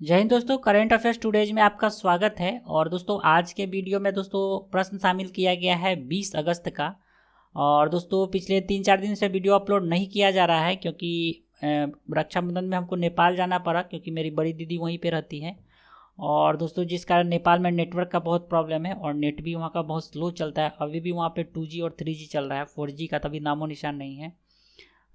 जय हिंद दोस्तों, current affairs today's में आपका स्वागत है। और दोस्तों आज के वीडियो में दोस्तों प्रश्न शामिल किया गया है 20 अगस्त का। और दोस्तों पिछले 3-4 दिन से वीडियो अपलोड नहीं किया जा रहा है क्योंकि रक्षाबंधन में हमको नेपाल जाना पड़ा क्योंकि मेरी बड़ी दीदी वहीं पे रहती है। और दोस्तों जिस कारण नेपाल में नेटवर्क का बहुत प्रॉब्लम है और नेट भी वहाँ का बहुत स्लो चलता है। अभी भी वहाँ पे 2G और 3G चल रहा है, 4G का तभी नामो निशान नहीं है।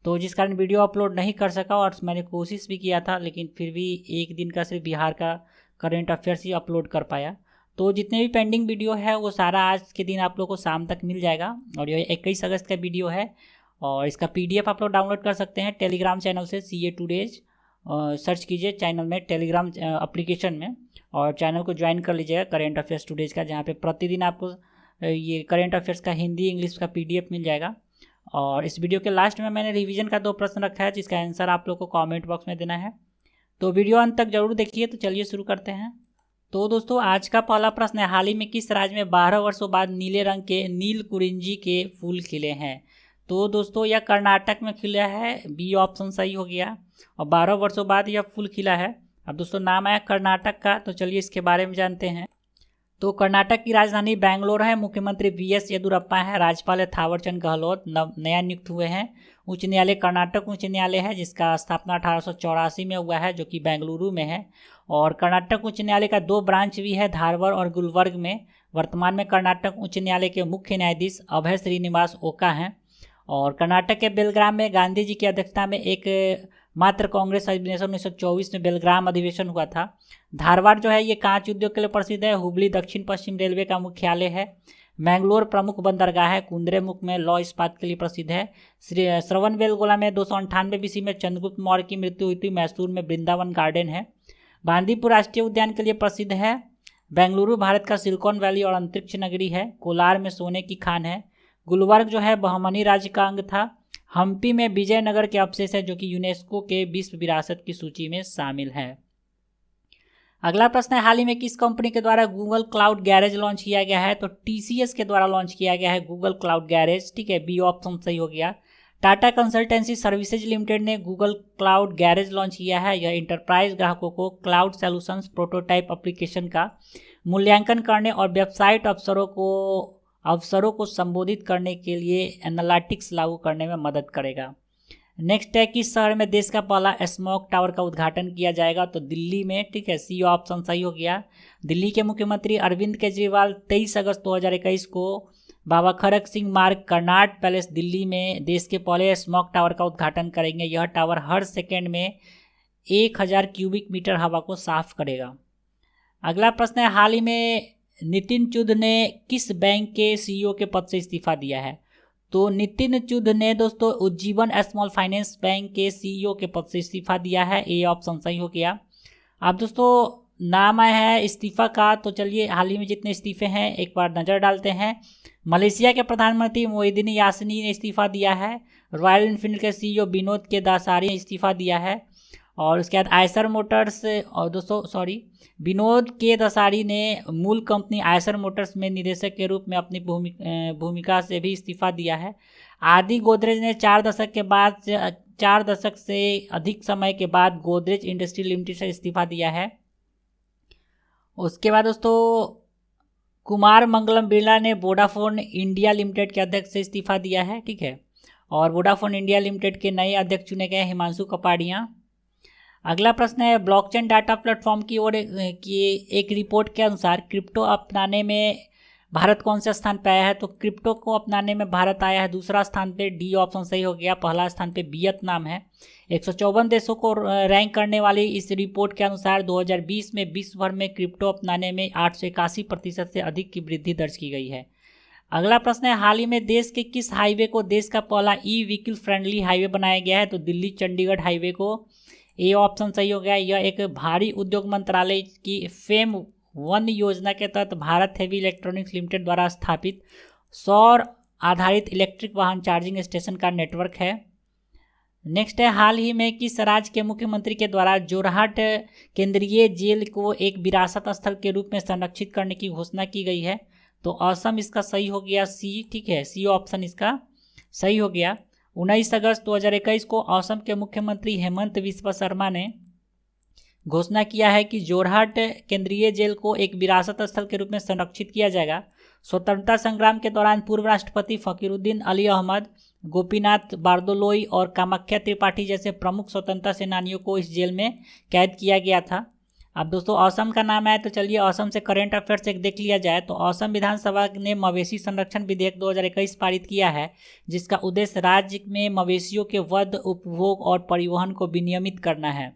तो जिस कारण वीडियो अपलोड नहीं कर सका और मैंने कोशिश भी किया था, लेकिन फिर भी एक दिन का सिर्फ बिहार का करंट अफेयर्स ही अपलोड कर पाया। तो जितने भी पेंडिंग वीडियो है वो सारा आज के दिन आप लोग को शाम तक मिल जाएगा। और ये 21 अगस्त का वीडियो है और इसका PDF आप लोग डाउनलोड कर सकते हैं टेलीग्राम चैनल से। CA टूडेज सर्च कीजिए चैनल में, टेलीग्राम एप्लीकेशन में, और चैनल को ज्वाइन कर लीजिएगा करंट अफेयर्स टूडेज का, जहाँ पे प्रतिदिन आपको ये करंट अफेयर्स का हिंदी इंग्लिश का PDF मिल जाएगा। और इस वीडियो के लास्ट में मैंने रिवीजन का 2 प्रश्न रखा है जिसका आंसर आप लोग को कमेंट बॉक्स में देना है। तो वीडियो अंत तक जरूर देखिए। तो चलिए शुरू करते हैं। तो दोस्तों आज का पहला प्रश्न है, हाल ही में किस राज्य में 12 वर्षों बाद नीले रंग के नील कुरिंजी के फूल खिले हैं? तो दोस्तों यह कर्नाटक में खिला है, बी ऑप्शन सही हो गया। और 12 वर्षों बाद यह फूल खिला है। अब दोस्तों नाम आया कर्नाटक का, तो चलिए इसके बारे में जानते हैं। तो कर्नाटक की राजधानी बैंगलोर है। मुख्यमंत्री VS येदुरप्पा है। राज्यपाल है थावरचंद गहलोत, नया नियुक्त हुए हैं। उच्च न्यायालय कर्नाटक उच्च न्यायालय है जिसका स्थापना 1884 में हुआ है, जो कि बेंगलुरु में है। और कर्नाटक उच्च न्यायालय का 2 ब्रांच भी है, धारवाड़ और गुलबर्ग में। वर्तमान में कर्नाटक उच्च न्यायालय के मुख्य न्यायाधीश अभय श्रीनिवास ओका हैं। और कर्नाटक के बेलग्राम में गांधी जी की अध्यक्षता में एक मात्र कांग्रेस अधिवेशन 1924 में बेलग्राम अधिवेशन हुआ था। धारवाड़ जो है ये कांच उद्योग के लिए प्रसिद्ध है। हुबली दक्षिण पश्चिम रेलवे का मुख्यालय है। मैंगलोर प्रमुख बंदरगाह है। कुंद्रेमुख में लौह इस्पात के लिए प्रसिद्ध है। श्रवणबेलगोला में 298 BC में चंद्रगुप्त मौर्य की मृत्यु हुई थी। मैसूर में वृंदावन गार्डन है। बांदीपुर राष्ट्रीय उद्यान के लिए प्रसिद्ध है। बेंगलुरु भारत का सिलिकॉन वैली और अंतरिक्ष नगरी है। कोलार में सोने की खान है। गुलबर्ग जो है बहमनी राज्य का अंग था। हम्पी में विजयनगर के अवशेष है जो कि यूनेस्को के विश्व विरासत की सूची में शामिल है। अगला प्रश्न है, हाल ही में किस कंपनी के द्वारा गूगल क्लाउड गैरेज लॉन्च किया गया है? तो TCS के द्वारा लॉन्च किया गया है गूगल क्लाउड गैरेज। ठीक है, बी ऑप्शन सही हो गया। टाटा कंसल्टेंसी सर्विसेज लिमिटेड ने गूगल क्लाउड गैरेज लॉन्च किया है। यह इंटरप्राइज ग्राहकों को क्लाउड सॉल्यूशंस प्रोटोटाइप एप्लीकेशन का मूल्यांकन करने और वेबसाइट अवसरों को संबोधित करने के लिए एनालिटिक्स लागू करने में मदद करेगा। नेक्स्ट है, किस शहर में देश का पहला स्मोक टावर का उद्घाटन किया जाएगा? तो दिल्ली में। ठीक है, सी ऑप्शन सही हो गया। दिल्ली के मुख्यमंत्री अरविंद केजरीवाल 23 अगस्त 2021 को बाबा खड़क सिंह मार्ग कर्नाट पैलेस दिल्ली में देश के पहले स्मोक टावर का उद्घाटन करेंगे। यह टावर हर सेकेंड में 1000 क्यूबिक मीटर हवा को साफ करेगा। अगला प्रश्न है, हाल ही में नितिन चुध ने किस बैंक के CEO के पद से इस्तीफा दिया है? तो नितिन चुध ने दोस्तों उज्जीवन स्मॉल फाइनेंस बैंक के CEO के पद से इस्तीफा दिया है। ए ऑप्शन सही हो गया। अब दोस्तों नाम आया है इस्तीफा का, तो चलिए हाल ही में जितने इस्तीफे हैं एक बार नज़र डालते हैं। मलेशिया के प्रधानमंत्री मोइनुद्दीन यासीनी ने इस्तीफा दिया है। रॉयल एनफील्ड के CEO विनोद के दासारी ने इस्तीफा दिया है। और उसके बाद आयसर मोटर्स, और दोस्तों विनोद के दसारी ने मूल कंपनी आयसर मोटर्स में निदेशक के रूप में अपनी भूमिका से भी इस्तीफा दिया है। आदि गोदरेज ने 4 दशक से अधिक समय के बाद गोदरेज इंडस्ट्री लिमिटेड से इस्तीफा दिया है। उसके बाद दोस्तों कुमार मंगलम बिरला ने वोडाफोन इंडिया लिमिटेड के अध्यक्ष से इस्तीफा दिया है। ठीक है, और वोडाफोन इंडिया लिमिटेड के नए अध्यक्ष चुने गए हिमांशु कपाड़िया। अगला प्रश्न है, ब्लॉकचेन डाटा प्लेटफॉर्म की ओर की एक रिपोर्ट के अनुसार क्रिप्टो अपनाने में भारत कौन से स्थान पे आया है? तो क्रिप्टो को अपनाने में भारत आया है दूसरा स्थान पे। डी ऑप्शन सही हो गया। पहला स्थान पे वियतनाम है। 154 देशों को रैंक करने वाली इस रिपोर्ट के अनुसार 2020 में विश्व भर में क्रिप्टो अपनाने में 881% से अधिक की वृद्धि दर्ज की गई है। अगला प्रश्न है, हाल ही में देश के किस हाईवे को देश का पहला व्हीकल फ्रेंडली हाईवे बनाया गया है? तो दिल्ली चंडीगढ़ हाईवे को। ए ऑप्शन सही हो गया। यह एक भारी उद्योग मंत्रालय की FAME 1 योजना के तहत भारत हेवी इलेक्ट्रॉनिक्स लिमिटेड द्वारा स्थापित सौर आधारित इलेक्ट्रिक वाहन चार्जिंग स्टेशन का नेटवर्क है। नेक्स्ट है, हाल ही में किस राज्य के मुख्यमंत्री के द्वारा जोरहाट केंद्रीय जेल को एक विरासत स्थल के रूप में संरक्षित करने की घोषणा की गई है? तो असम इसका सही हो गया, सी। ठीक है, सी ऑप्शन इसका सही हो गया। 19 अगस्त 2021 को असम के मुख्यमंत्री हेमंत बिस्वा शर्मा ने घोषणा किया है कि जोरहाट केंद्रीय जेल को एक विरासत स्थल के रूप में संरक्षित किया जाएगा। स्वतंत्रता संग्राम के दौरान पूर्व राष्ट्रपति फकीरुद्दीन अली अहमद, गोपीनाथ बारदोलोई और कामाख्या त्रिपाठी जैसे प्रमुख स्वतंत्रता सेनानियों को इस जेल में कैद किया गया था। अब दोस्तों असम का नाम है, तो चलिए असम से करंट अफेयर्स एक देख लिया जाए। तो असम विधानसभा ने मवेशी संरक्षण विधेयक 2021 पारित किया है, जिसका उद्देश्य राज्य में मवेशियों के वध, उपभोग और परिवहन को विनियमित करना है।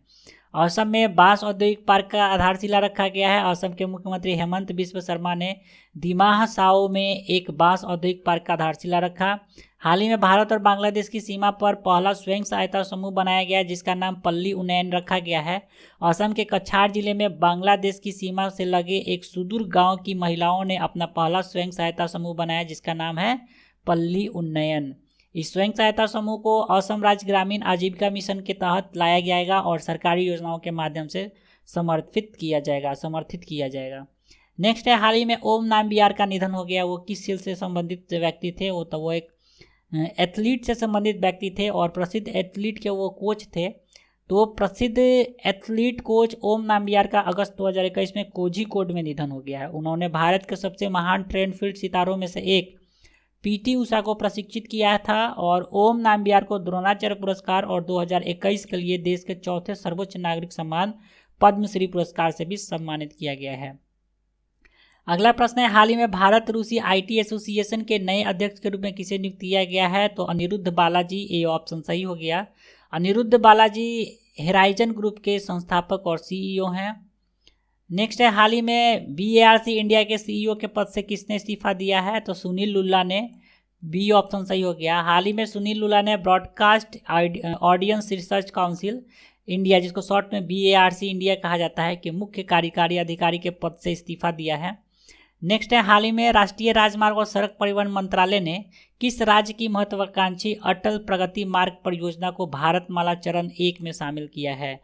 असम में बांस औद्योगिक पार्क का आधारशिला रखा गया है। असम के मुख्यमंत्री हेमंत बिस्व शर्मा ने दिमाह साओ में एक बांस औद्योगिक पार्क का आधारशिला रखा। हाल ही में भारत और बांग्लादेश की सीमा पर पहला स्वयं सहायता समूह बनाया गया है, जिसका नाम पल्ली उन्नयन रखा गया है। असम के कछार जिले में बांग्लादेश की सीमा से लगे एक सुदूर गांव की महिलाओं ने अपना पहला स्वयं सहायता समूह बनाया, जिसका नाम है पल्ली उन्नयन। इस स्वयं सहायता समूह को असम राज्य ग्रामीण आजीविका मिशन के तहत लाया जाएगा और सरकारी योजनाओं के माध्यम से समर्थित किया जाएगा। नेक्स्ट है, हाल ही में ओम नाम्बियार का निधन हो गया। वो किस खेल से संबंधित व्यक्ति थे? वो एक एथलीट से संबंधित व्यक्ति थे और प्रसिद्ध एथलीट के वो कोच थे। तो प्रसिद्ध एथलीट कोच ओम नाम्बियार का अगस्त 2021 में कोझिकोड में निधन हो गया है। उन्होंने भारत के सबसे महान ट्रेंड फील्ड सितारों में से एक पीटी उषा को प्रशिक्षित किया था और ओम नाम्बियार को द्रोणाचार्य पुरस्कार और 2021 के लिए देश के चौथे सर्वोच्च नागरिक सम्मान पद्मश्री पुरस्कार से भी सम्मानित किया गया है। अगला प्रश्न है, हाल ही में भारत रूसी आईटी एसोसिएशन के नए अध्यक्ष के रूप में किसे नियुक्त किया गया है? तो अनिरुद्ध बालाजी, ये ऑप्शन सही हो गया। अनिरुद्ध बालाजी हेराइजन ग्रुप के संस्थापक और सीईओ हैं। नेक्स्ट है, हाल ही में बीएआरसी इंडिया के सीईओ के पद से किसने इस्तीफा दिया है? तो सुनील लुल्ला ने। बी ऑप्शन सही हो गया। हाल ही में सुनील लुल्ला ने broadcast audience research council India, जिसको शॉर्ट में बीएआरसी इंडिया कहा जाता है, कि मुख्य कार्यकारी अधिकारी के पद से इस्तीफा दिया है। नेक्स्ट है, हाल ही में राष्ट्रीय राजमार्ग और सड़क परिवहन मंत्रालय ने किस राज्य की महत्वाकांक्षी अटल प्रगति मार्ग परियोजना को भारतमाला चरण 1 में शामिल किया है?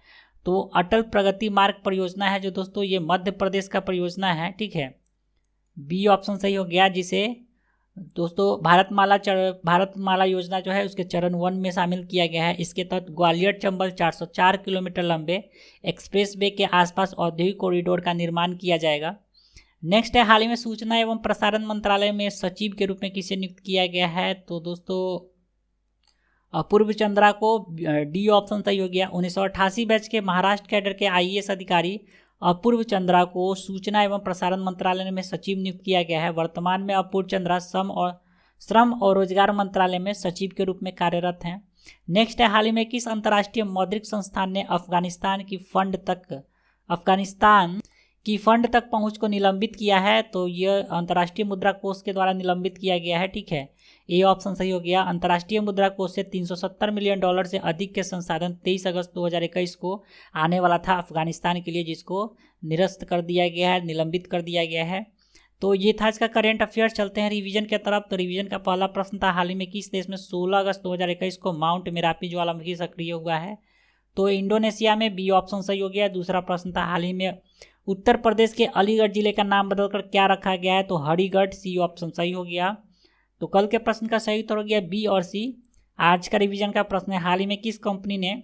तो अटल प्रगति मार्ग परियोजना है जो दोस्तों ये मध्य प्रदेश का परियोजना है, ठीक है। बी ऑप्शन सही हो गया, जिसे दोस्तों भारतमाला योजना जो है उसके चरण 1 में शामिल किया गया है। इसके तहत ग्वालियर चंबल 404 किलोमीटर लंबे एक्सप्रेस वे के आसपास औद्योगिक कॉरिडोर का निर्माण किया जाएगा। नेक्स्ट है, हाल ही में सूचना एवं प्रसारण मंत्रालय में सचिव के रूप में किसे नियुक्त किया गया है? तो दोस्तों अपूर्व चंद्रा को। डी ऑप्शन सही हो गया। 1988 बैच के महाराष्ट्र कैडर के आईएएस अधिकारी अपूर्व चंद्रा को सूचना एवं प्रसारण मंत्रालय में सचिव नियुक्त किया गया है। वर्तमान में अपूर्व चंद्रा श्रम और रोजगार मंत्रालय में सचिव के रूप में कार्यरत हैं। नेक्स्ट है, हाल ही में किस अंतर्राष्ट्रीय मौद्रिक संस्थान ने अफगानिस्तान की फंड तक पहुंच को निलंबित किया है? तो यह अंतर्राष्ट्रीय मुद्रा कोष के द्वारा निलंबित किया गया है, ठीक है। ए ऑप्शन सही हो गया। अंतर्राष्ट्रीय मुद्रा कोष से $370 मिलियन से अधिक के संसाधन 23 अगस्त 2021 को आने वाला था अफगानिस्तान के लिए, जिसको निरस्त कर दिया गया है, निलंबित कर दिया गया है। तो ये था इसका करंट अफेयर्स। चलते हैं रिवीजन की तरफ। तो रिवीजन का पहला प्रश्न था, हाल ही में किस देश में 16 अगस्त 2021 को माउंट मेरापी ज्वालामुखी सक्रिय हुआ है? तो इंडोनेशिया में। बी ऑप्शन सही हो गया। दूसरा प्रश्न था, हाल ही में उत्तर प्रदेश के अलीगढ़ जिले का नाम बदलकर क्या रखा गया है? तो हरिगढ़। सी ऑप्शन सही हो गया। तो कल के प्रश्न का सही उत्तर हो गया बी और सी। आज का रिवीजन का प्रश्न है, हाल ही में किस कंपनी ने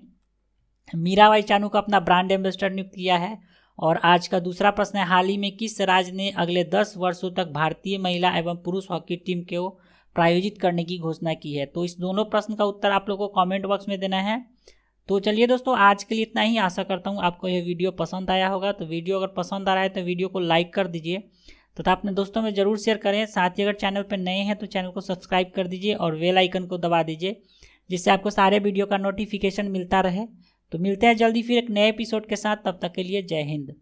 मीराबाई चानू को अपना ब्रांड एम्बेसडर नियुक्त किया है? और आज का दूसरा प्रश्न है, हाल ही में किस राज्य ने अगले 10 वर्षों तक भारतीय महिला एवं पुरुष हॉकी टीम को प्रायोजित करने की घोषणा की है? तो इस दोनों प्रश्न का उत्तर आप लोगों को कमेंट बॉक्स में देना है। तो चलिए दोस्तों, आज के लिए इतना ही। आशा करता हूँ आपको यह वीडियो पसंद आया होगा। तो वीडियो अगर पसंद आ रहा है तो वीडियो को लाइक कर दीजिए तथा अपने दोस्तों में ज़रूर शेयर करें। साथ ही अगर चैनल पर नए हैं तो चैनल को सब्सक्राइब कर दीजिए और बेल आइकन को दबा दीजिए, जिससे आपको सारे वीडियो का नोटिफिकेशन मिलता रहे। तो मिलते हैं जल्दी फिर एक नए एपिसोड के साथ। तब तक के लिए जय हिंद।